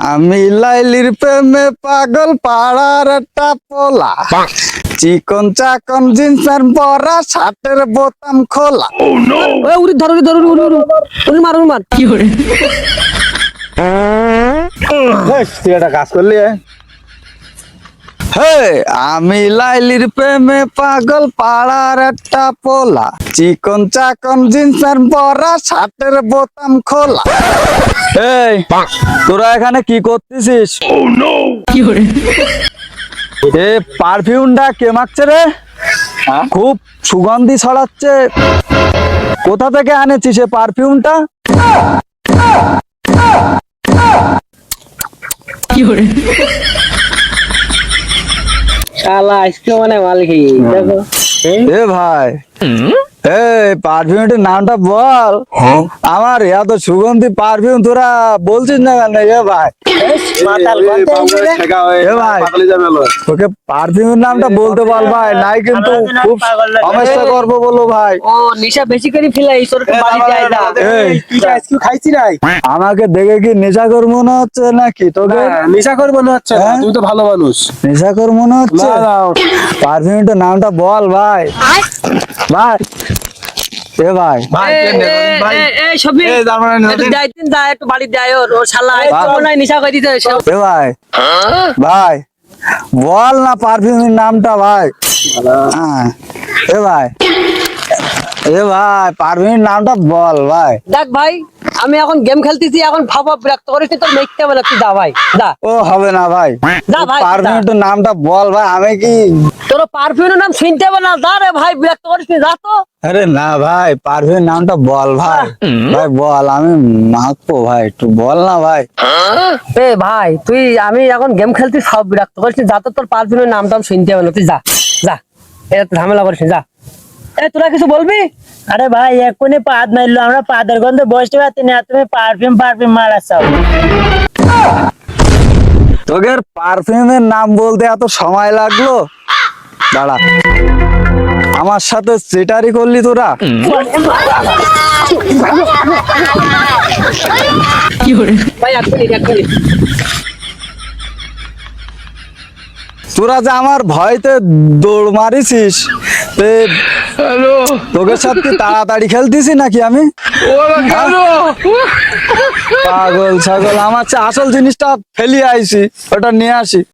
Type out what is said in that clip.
আমি লাইলির প্রেমে পাগল পাড়ার একটা পোলা, চিকন চাকন জিন্স প্যান্ট পরা, শার্টের বোতাম খোলা। উড়ি ধর উড়ি ধর উড়ি উড়ি উড়ি মার উড়ি মার কি করে তুই একটা কাজ করলি? হে, আমি লাইলির প্রেমে পাগল পাড়ার একটা পোলা, চিকন চাকন জিন্স প্যান্ট পরা, শার্টের বোতাম খোলা। এই, তোরা এখানে কি করতেছিস? কি করে এ পারফিউমটা কে মাখছে রে? খুব সুগন্ধি ছড়াচ্ছে। কোথা থেকে আনেছিস এ পারফিউমটা? কি করে শালা আজকে মানে মাল খেয়ে দেখো এ ভাই, এই পারফিউমটার নামটা বল। আমার এত সুগন্ধি পারফিউম তোরা বলছিস না কেন? এ ভাই, এ ভাই, তোকে পারফিউমের নামটা বলতে বল ভাই, নাই কিন্তু খুব সমস্যা করবো বলো ভাই। ও নেশা বেশি করে ফেলাই তোর বাড়ি যায় না এই, তুই খাইছি নাই? আমাকে দেখে কি নেশাখোর মনে হচ্ছে নাকি তোকে? নেশা করে মনে হচ্ছে না, হ্যাঁ? তুই তো ভালো মানুষ। নেশাখোর মনে হচ্ছে? না, না। পারফিউমটার নামটা বল ভাই। ভাই, এ ভাই, এই সবই একটু যাই দিন যা একটু বাড়ি যায় ওর শালা আজকে মনে হয় নেশা করে দিতে এ ভাই, ভাই বল না পারফিউমের নামটা ভাই। হ্যাঁ, এ ভাই, এ ভাই পারফিউমের নামটা বল ভাই। দেখ ভাই আমি এখন গেম খেলতেছি, এখন ভাবা বিরক্ত করিস তোর মেঘতে বলে তুই যা ভাই যা ও হবে না ভাই, যা ভাই পারফিউমের নামটা বল ভাই। আমি কি তোর পারফিউমের নাম শুনতে হবে না, যা রে ভাই বিরক্ত করিস যা তো। আরে না ভাই, পারফিউমের নামটা বল ভাই। ভাই বল, আমি মাখবো ভাই, একটু বল না ভাই। এ ভাই তুই আমি এখন গেম খেলতে সব বিরক্ত করিস যা তো, তোর পারফিউমের নাম টাম শুনতে হবে না তুই যা যা, এটা ঝামেলা করিস যা। এ তোরা কিছু বলবি? আরে ভাই এক্ষুনি পাদ মারলো, আমরা পাদের গন্ধে বসতে পারছি না, তুমি পারফিউম মারাচ্ছ। তোদের পারফিউমের নাম বলতে এত সময় লাগলো? দাঁড়া, আমার সাথে চিটারি করলি তোরা? কি করে ভাই এক মিনিট তোরা যে আমার ভয়তে দৌড় মারিছিস, তোকে সাথে তাড়াতাড়ি খেলতেছি নাকি আমি? পাগল ছাগল, আমার আসল জিনিসটা ফেলিয়ে আইছি, ওটা নিয়ে আসি।